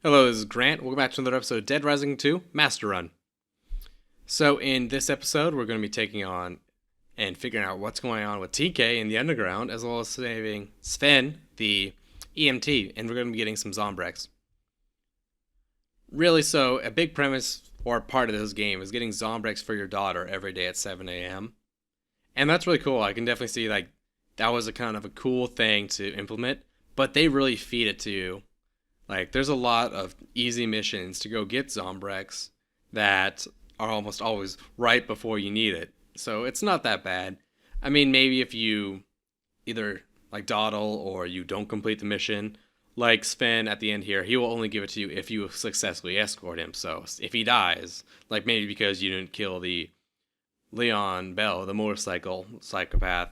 Hello, this is Grant. Welcome back to another episode of Dead Rising 2 Master Run. So, in this episode, we're going to be taking on and figuring out what's going on with TK in the underground, as well as saving Sven, the EMT, and we're going to be getting some Zombrex. Really, so, a big premise or part of this game is getting Zombrex for your daughter every day at 7 a.m. And that's really cool. I can definitely see, that was a kind of a cool thing to implement, but they really feed it to you. There's a lot of easy missions to go get Zombrex that are almost always right before you need it. So it's not that bad. I mean, maybe if you either, dawdle or you don't complete the mission, like Sven at the end here, he will only give it to you if you successfully escort him. So if he dies, maybe because you didn't kill the Leon Bell, the motorcycle psychopath,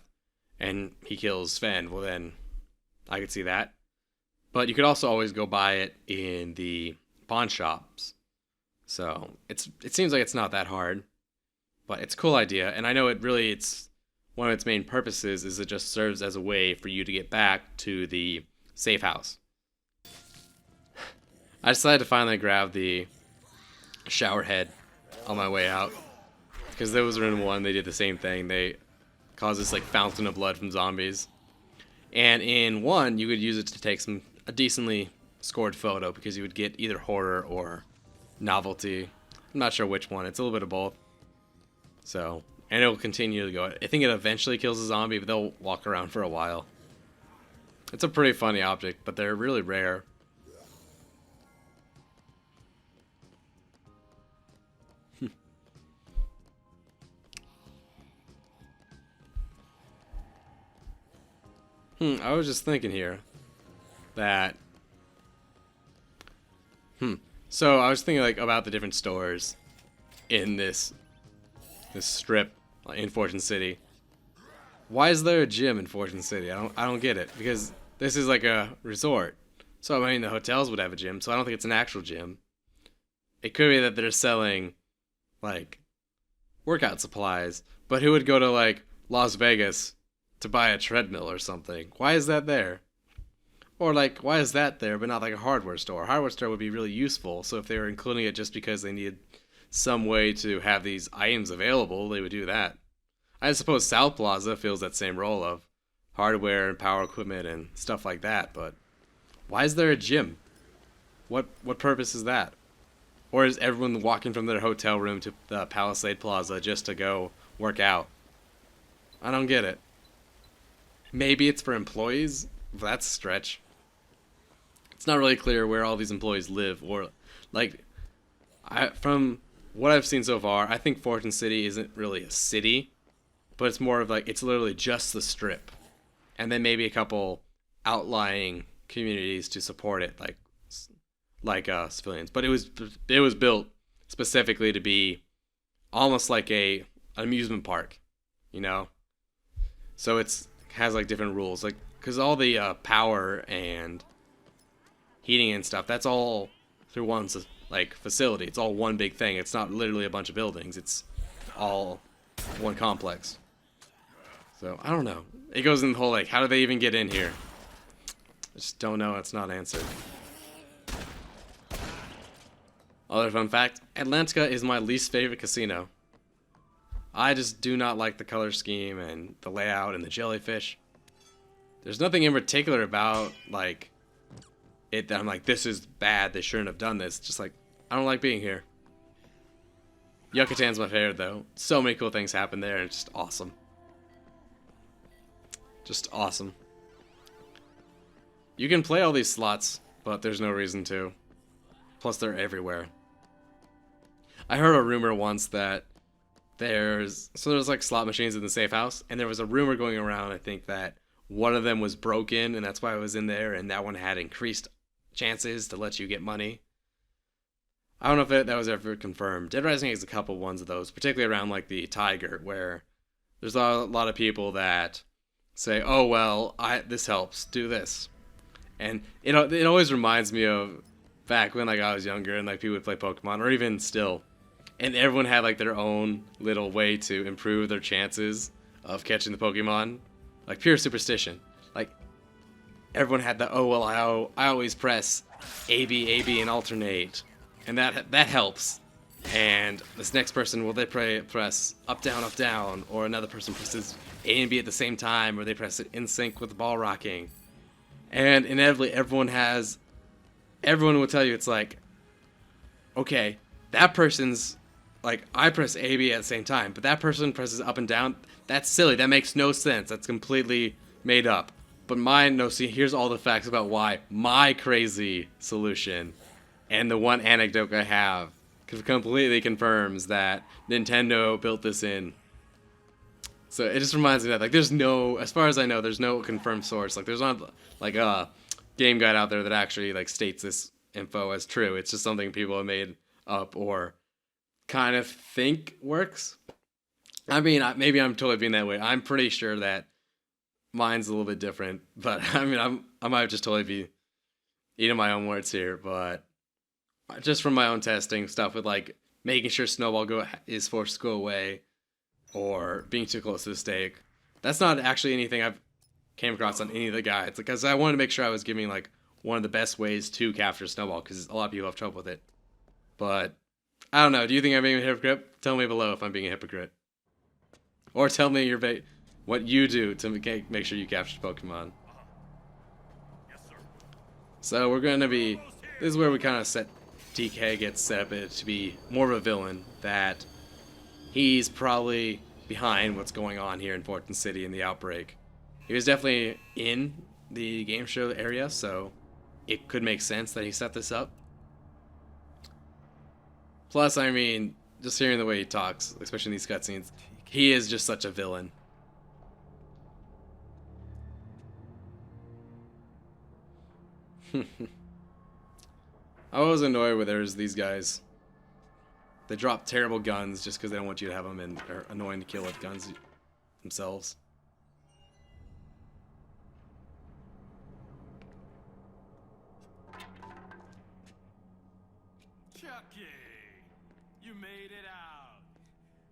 and he kills Sven, well then, I could see that. But you could also always go buy it in the pawn shops. So it seems like it's not that hard, but it's a cool idea. And I know it's one of its main purposes is it just serves as a way for you to get back to the safe house. I decided to finally grab the shower head on my way out because those were in one. They did the same thing. They caused this fountain of blood from zombies. And in one, you could use it to take a decently scored photo because you would get either horror or novelty. I'm not sure which one. It's a little bit of both. So, and it'll continue to go. I think it eventually kills a zombie, but they'll walk around for a while. It's a pretty funny object, but they're really rare. I was just thinking here that so I was thinking about the different stores in this strip in Fortune City. Why is there a gym in Fortune City? I don't get it, because this is like a resort. So I mean the hotels would have a gym, so I don't think it's an actual gym. It could be that they're selling workout supplies, but who would go to Las Vegas to buy a treadmill or something? Why is that there? Or why is that there but not a hardware store? A hardware store would be really useful, so if they were including it just because they needed some way to have these items available, they would do that. I suppose South Plaza fills that same role of hardware and power equipment and stuff like that, but why is there a gym? What purpose is that? Or is everyone walking from their hotel room to the Palisade Plaza just to go work out? I don't get it. Maybe it's for employees? That's a stretch. It's not really clear where all these employees live, or from what I've seen so far, I think Fortune City isn't really a city, but it's more of it's literally just the strip, and then maybe a couple outlying communities to support it, civilians. But it was built specifically to be almost like an amusement park, you know. So it's has different rules, because all the power and heating and stuff, that's all through one facility. It's all one big thing. It's not literally a bunch of buildings. It's all one complex. So I don't know. It goes in the whole how do they even get in here? I just don't know. It's not answered. Other fun fact: Atlantica is my least favorite casino. I just do not like the color scheme and the layout and the jellyfish. There's nothing in particular about it that I'm this is bad, they shouldn't have done this. Just I don't like being here. Yucatan's my favorite though. So many cool things happen there and it's just awesome. Just awesome. You can play all these slots, but there's no reason to. Plus they're everywhere. I heard a rumor once that there's slot machines in the safe house, and there was a rumor going around, I think, that one of them was broken and that's why it was in there, and that one had increased chances to let you get money. I don't know if that was ever confirmed. Dead Rising has a couple ones of those, particularly around the Tiger, where there's a lot of people that say, oh well, this helps, do this. And it always reminds me of back when I was younger and people would play Pokemon, or even still, and everyone had their own little way to improve their chances of catching the Pokemon. Pure superstition. everyone had the, oh well, I always press A B and alternate, and that helps. And this next person, will they press up down, or another person presses A and B at the same time, or they press it in sync with the ball rocking. And inevitably, everyone will tell you, it's like, okay, that person's like, I press A B at the same time, but that person presses up and down. That's silly. That makes no sense. That's completely made up. But mine, no, see, here's all the facts about why my crazy solution and the one anecdote I have completely confirms that Nintendo built this in. So it just reminds me that, like, there's no, as far as I know, there's no confirmed source. Like, there's not, like, a game guide out there that actually, like, states this info as true. It's just something people have made up or kind of think works. I mean, maybe I'm totally being that way. I'm pretty sure that mine's a little bit different, but I mean, I might just totally be eating my own words here, but just from my own testing stuff with, like, making sure Snowball is forced to go away or being too close to the stake. That's not actually anything I've came across on any of the guides, because I wanted to make sure I was giving, like, one of the best ways to capture Snowball, because a lot of people have trouble with it. But I don't know. Do you think I'm being a hypocrite? Tell me below if I'm being a hypocrite. Or tell me what you do to make sure you capture Pokemon. So we're going to be... This is where we kind of set... DK gets set up to be more of a villain. That he's probably behind what's going on here in Fortune City in the outbreak. He was definitely in the game show area, so it could make sense that he set this up. Plus, I mean, just hearing the way he talks, especially in these cutscenes, he is just such a villain. I was annoyed with these guys. They drop terrible guns just because they don't want you to have them, and they're annoying to kill with guns themselves. Chucky, you made it out.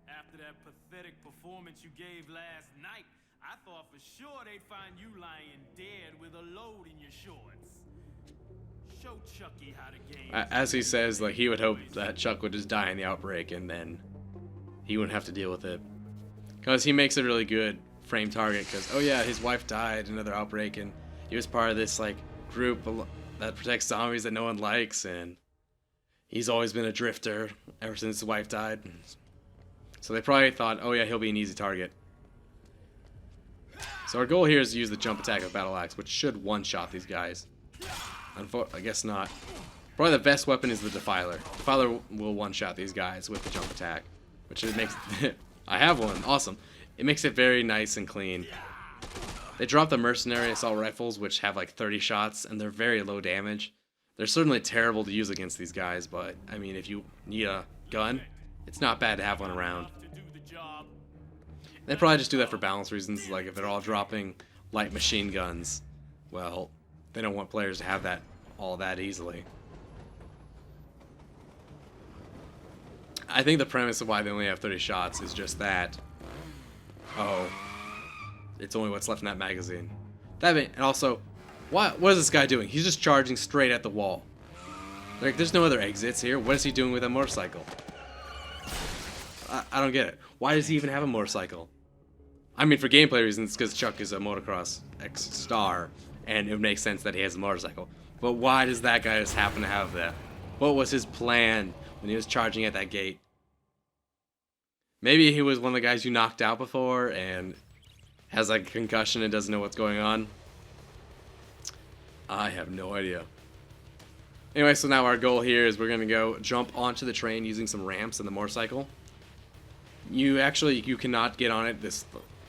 After that pathetic performance you gave last night, I thought for sure they'd find you lying dead with a load in your shorts. Show Chucky how to game. As he says, like, he would hope that Chuck would just die in the outbreak and then he wouldn't have to deal with it. Because he makes a really good frame target, because, oh yeah, his wife died in another outbreak and he was part of this, like, group that protects zombies that no one likes, and he's always been a drifter ever since his wife died. So they probably thought, oh yeah, he'll be an easy target. So our goal here is to use the jump attack of Battle Axe, which should one-shot these guys. I guess not. Probably the best weapon is the Defiler. Defiler will one-shot these guys with the jump attack, which it makes... I have one. Awesome. It makes it very nice and clean. They drop the Mercenary Assault Rifles, which have like 30 shots, and they're very low damage. They're certainly terrible to use against these guys, but, I mean, if you need a gun, it's not bad to have one around. They probably just do that for balance reasons, like if they're all dropping light machine guns, well, they don't want players to have that all that easily. I think the premise of why they only have 30 shots is just that, oh, it's only what's left in that magazine. And also, what is this guy doing? He's just charging straight at the wall. Like, there's no other exits here. What is he doing with a motorcycle? I don't get it. Why does he even have a motorcycle? I mean, for gameplay reasons, because Chuck is a motocross star, and it would make sense that he has a motorcycle. But why does that guy just happen to have that? What was his plan when he was charging at that gate? Maybe he was one of the guys you knocked out before and has like a concussion and doesn't know what's going on. I have no idea. Anyway, so now our goal here is we're going to go jump onto the train using some ramps and the motorcycle. You cannot get on it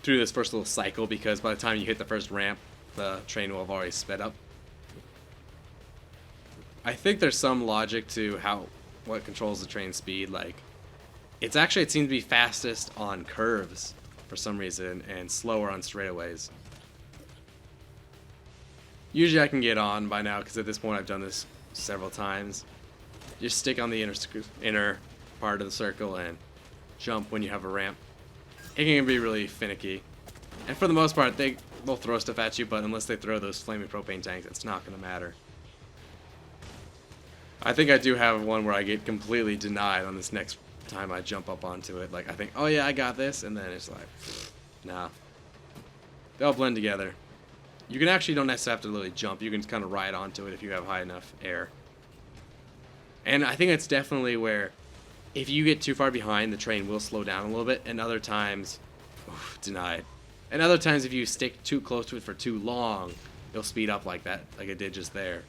through this first little cycle, because by the time you hit the first ramp, the train will have already sped up. I think there's some logic to what controls the train speed. Like, it seems to be fastest on curves for some reason and slower on straightaways. Usually I can get on by now, because at this point I've done this several times. Just stick on the inner part of the circle and jump when you have a ramp. It can be really finicky. And for the most part, they'll throw stuff at you, but unless they throw those flaming propane tanks, it's not going to matter. I think I do have one where I get completely denied on this next time I jump up onto it. Like, I think, oh yeah, I got this, and then it's like, nah. They all blend together. You can actually don't necessarily have to literally jump. You can kind of ride onto it if you have high enough air. And I think it's definitely where if you get too far behind, the train will slow down a little bit, and other times, denied. And other times, if you stick too close to it for too long, it'll speed up like that, like it did just there.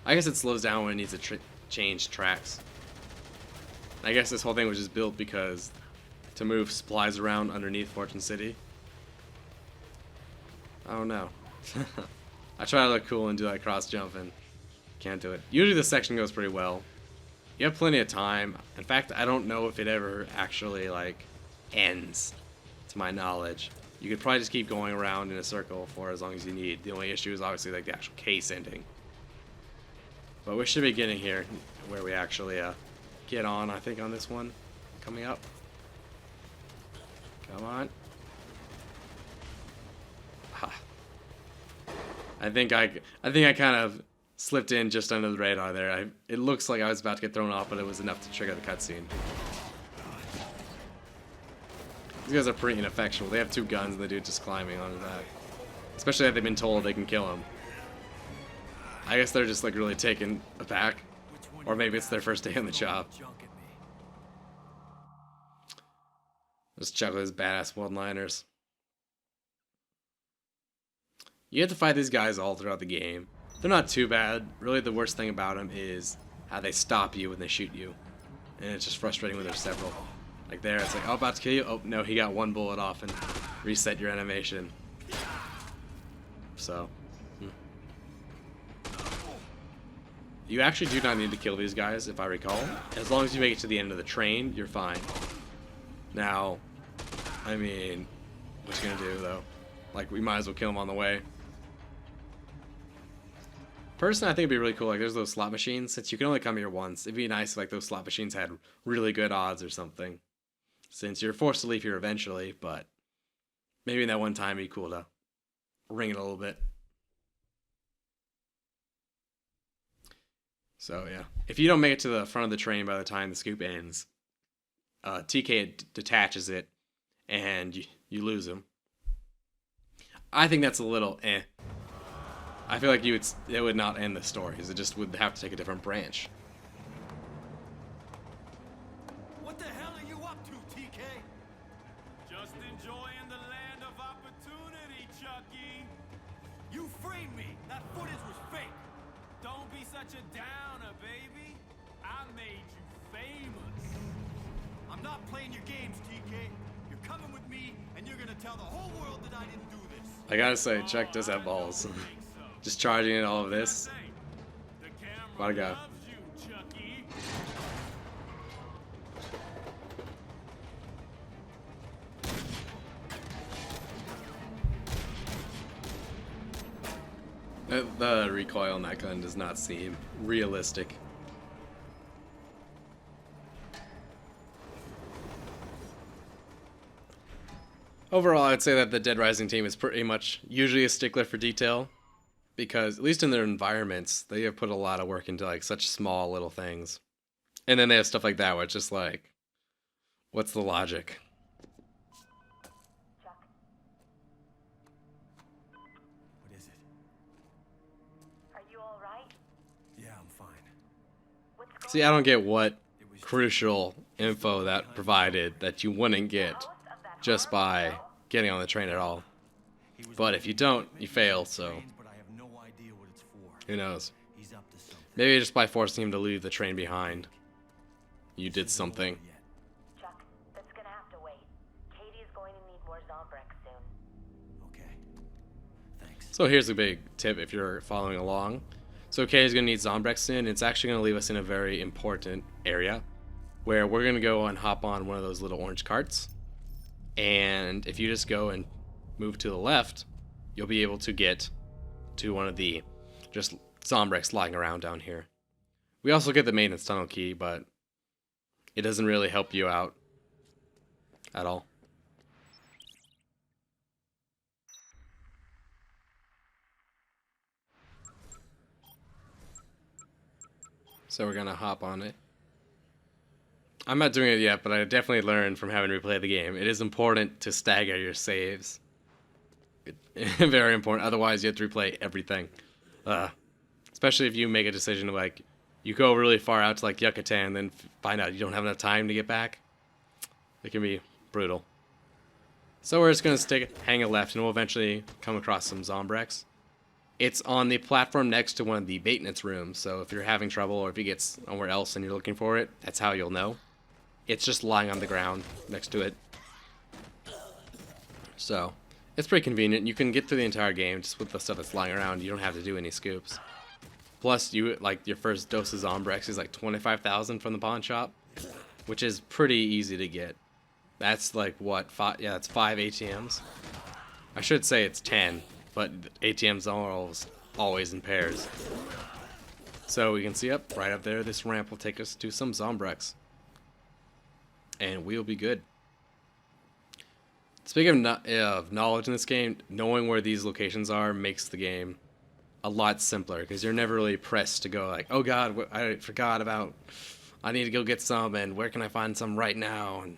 I guess it slows down when it needs to change tracks. I guess this whole thing was just built because to move supplies around underneath Fortune City. I don't know. I try to look cool and do like cross jump and can't do it. Usually this section goes pretty well. You have plenty of time. In fact, I don't know if it ever actually like ends, to my knowledge. You could probably just keep going around in a circle for as long as you need. The only issue is obviously like the actual case ending. But we should be getting here where we actually get on, I think, on this one coming up. Come on. I think I kind of slipped in just under the radar there. It looks like I was about to get thrown off, but it was enough to trigger the cutscene. These guys are pretty ineffectual. They have two guns and the dude just climbing on his back. Especially if they've been told they can kill him. I guess they're just like really taken aback. Or maybe it's their first day on the job. Just chuckle his badass one-liners. You have to fight these guys all throughout the game. They're not too bad. Really, the worst thing about them is how they stop you when they shoot you. And it's just frustrating when there's several. Like there, it's like, oh, about to kill you. Oh, no, he got one bullet off and reset your animation. So. You actually do not need to kill these guys, if I recall. As long as you make it to the end of the train, you're fine. Now, I mean, what you gonna do, though? Like, we might as well kill them on the way. Personally, I think it'd be really cool. Like, there's those slot machines. Since you can only come here once, it'd be nice if, like, those slot machines had really good odds or something. Since you're forced to leave here eventually, but maybe in that one time it'd be cool to ring it a little bit. So, yeah. If you don't make it to the front of the train by the time the scoop ends, TK detaches it, and you lose him. I think that's a little eh. I feel like it would not end the stories. It just would have to take a different branch. What the hell are you up to, TK? Just enjoying the land of opportunity, Chucky. You framed me. That footage was fake. Don't be such a downer, baby. I made you famous. I'm not playing your games, TK. You're coming with me, and you're gonna tell the whole world that I didn't do this. I gotta say, Chuck does have balls. Just charging in all of this. What a guy. The recoil on that gun does not seem realistic. Overall, I'd say that the Dead Rising team is pretty much usually a stickler for detail, because at least in their environments, they have put a lot of work into like such small little things. And then they have stuff like that where it's just like, what's the logic? Chuck. What is it? Are you all right? Yeah, I'm fine. What's going See, I don't get what crucial info that provided that you wouldn't get just by getting on the train at all. But if you don't, you fail, so who knows? Maybe just by forcing him to leave the train behind, you did something. Chuck, that's gonna have to wait. Katie is going to need more Zombrex soon. Okay. Thanks. So here's a big tip if you're following along. So Katie's going to need Zombrex soon. It's actually going to leave us in a very important area where we're going to go and hop on one of those little orange carts. And if you just go and move to the left, you'll be able to get to one of the just Zombrex lying around down here. We also get the maintenance tunnel key, but it doesn't really help you out at all. So we're gonna hop on it. I'm not doing it yet, but I definitely learned from having replayed the game. It is important to stagger your saves. Very important. Otherwise, you have to replay everything. Especially if you make a decision to, like, you go really far out to like Yucatan, then find out you don't have enough time to get back. It can be brutal. So we're just gonna hang a left, and we'll eventually come across some Zombrex. It's on the platform next to one of the maintenance rooms. So if you're having trouble, or if you get somewhere else and you're looking for it, that's how you'll know. It's just lying on the ground next to it. So it's pretty convenient. You can get through the entire game just with the stuff that's lying around. You don't have to do any scoops. Plus, you like your first dose of Zombrex is like 25,000 from the pawn shop, which is pretty easy to get. That's like what? Yeah, that's 5 ATMs. I should say it's 10, but ATMs are always in pairs. So we can see right up there, this ramp will take us to some Zombrex. And we'll be good. Speaking of knowledge in this game, knowing where these locations are makes the game a lot simpler, because you're never really pressed to go like, oh god, I forgot about, I need to go get some, and where can I find some right now, and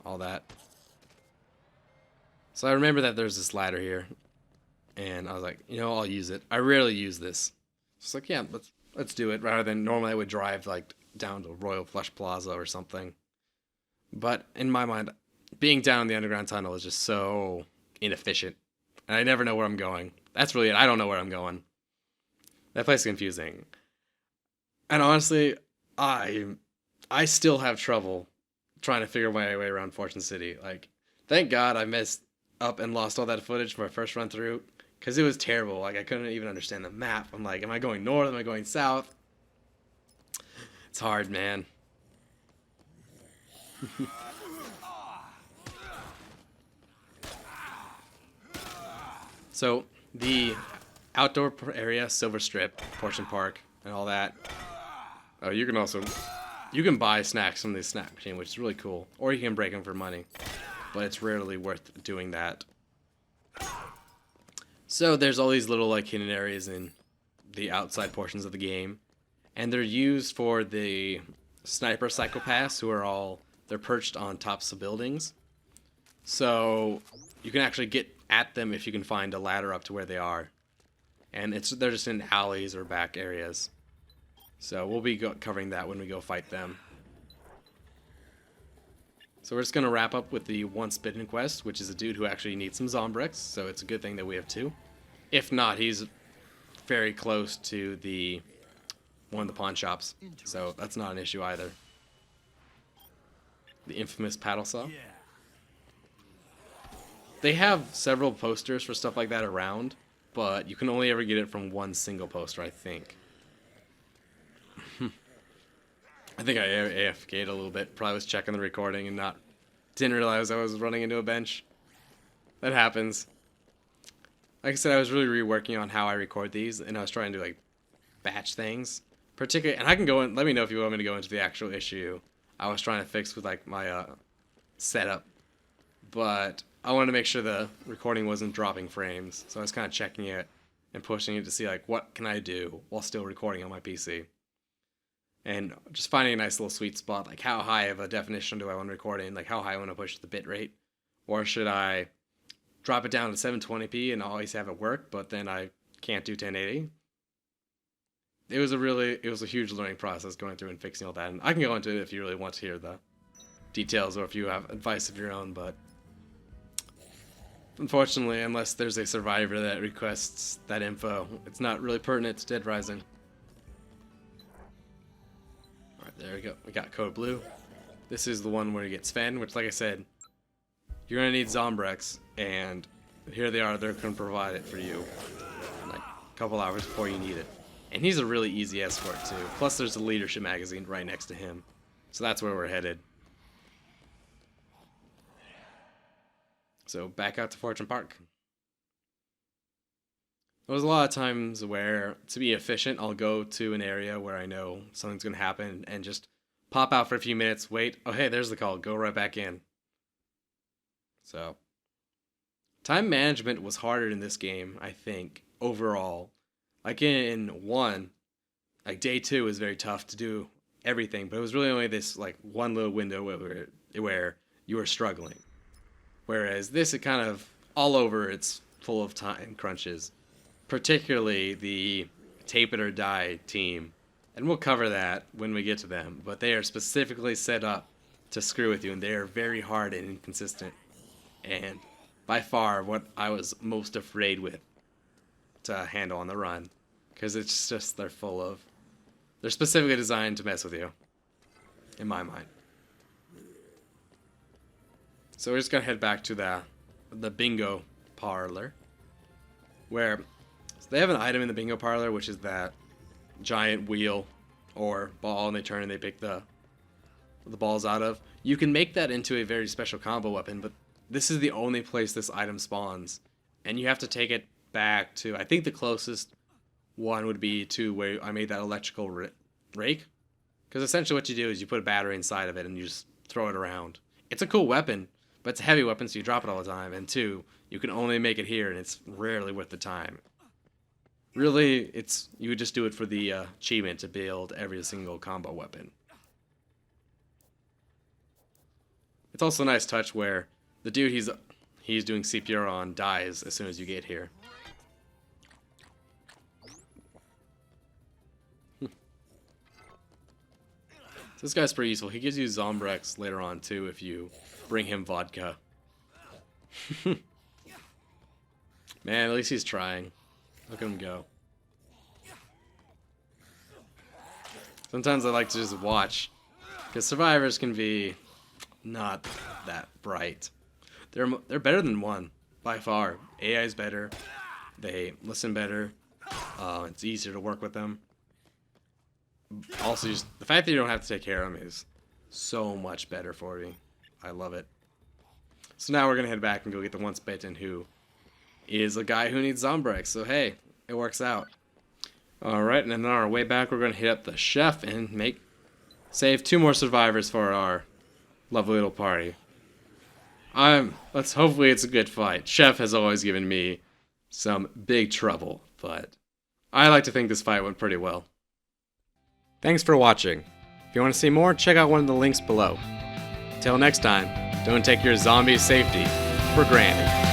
all that. So I remember that there's this ladder here, and I was like, you know, I'll use it. I rarely use this. Just like, yeah, let's do it, rather than normally I would drive like down to Royal Flush Plaza or something. But in my mind, being down in the underground tunnel is just so inefficient, and I never know where I'm going. That's really it. I don't know where I'm going. That place is confusing. And honestly, I still have trouble trying to figure my way around Fortune City. Like, thank God I messed up and lost all that footage from my first run through, because it was terrible. Like, I couldn't even understand the map. I'm like, am I going north? Am I going south? It's hard, man. So the outdoor area, Silver Strip, Portion Park, and all that. Oh, you can buy snacks from the snack machine, which is really cool, or you can break them for money, but it's rarely worth doing that. So there's all these little like hidden areas in the outside portions of the game, and they're used for the sniper psychopaths who are they're perched on tops of buildings. So you can actually get at them if you can find a ladder up to where they are. And they're just in alleys or back areas. So we'll be covering that when we go fight them. So we're just going to wrap up with the Once Bitten quest, which is a dude who actually needs some Zombrex, so it's a good thing that we have two. If not, he's very close to one of the pawn shops, so that's not an issue either. The infamous paddle saw. Yeah. They have several posters for stuff like that around, but you can only ever get it from one single poster, I think. I think I AFK'd a little bit. Probably was checking the recording and didn't realize I was running into a bench. That happens. Like I said, I was really reworking on how I record these, and I was trying to like batch things. Particularly, and I can go in, let me know if you want me to go into the actual issue I was trying to fix with like my setup. But I wanted to make sure the recording wasn't dropping frames, so I was kind of checking it and pushing it to see like what can I do while still recording on my PC. And just finding a nice little sweet spot, like how high of a definition do I want recording, like how high I want to push the bitrate, or should I drop it down to 720p and always have it work, but then I can't do 1080. It was a huge learning process going through and fixing all that, and I can go into it if you really want to hear the details or if you have advice of your own, but unfortunately, unless there's a survivor that requests that info, it's not really pertinent to Dead Rising. Alright, there we go. We got code blue. This is the one where you get Sven, which, like I said, you're going to need Zombrex, and here they are. They're going to provide it for you like a couple hours before you need it. And he's a really easy escort, too. Plus, there's a leadership magazine right next to him. So that's where we're headed. So back out to Fortune Park. There's a lot of times where, to be efficient, I'll go to an area where I know something's going to happen and just pop out for a few minutes, wait, oh hey, there's the call, go right back in. So, time management was harder in this game, I think, overall. Like in 1, Like day 2 was very tough to do everything, but it was really only this like one little window where you were struggling. Whereas this, it kind of all over. It's full of time crunches, particularly the tape it or die team, and we'll cover that when we get to them. But they are specifically set up to screw with you, and they are very hard and inconsistent. And by far, what I was most afraid with to handle on the run, because it's just they're specifically designed to mess with you, in my mind. So we're just gonna head back to the bingo parlor, where they have an item in the bingo parlor, which is that giant wheel or ball, and they turn and they pick the balls out of. You can make that into a very special combo weapon, but this is the only place this item spawns, and you have to take it back to, I think the closest one would be to where I made that electrical rake, because essentially what you do is you put a battery inside of it and you just throw it around. It's a cool weapon, but it's a heavy weapon, so you drop it all the time, and 2, you can only make it here, and it's rarely worth the time. Really, you would just do it for the achievement to build every single combo weapon. It's also a nice touch where the dude he's doing CPR on dies as soon as you get here. So this guy's pretty useful. He gives you Zombrex later on too if you bring him vodka. Man, at least he's trying. Look at him go. Sometimes I like to just watch, because survivors can be not that bright. They're better than 1 by far. AI is better. They listen better. It's easier to work with them. Also, just the fact that you don't have to take care of them is so much better for you. I love it. So now we're gonna head back and go get the once bitten, who is a guy who needs Zombrex. So hey, it works out. All right, and then on our way back, we're gonna hit up the chef and save 2 more survivors for our lovely little party. Hopefully it's a good fight. Chef has always given me some big trouble, but I like to think this fight went pretty well. Thanks for watching. If you want to see more, check out one of the links below. Till next time, don't take your zombie safety for granted.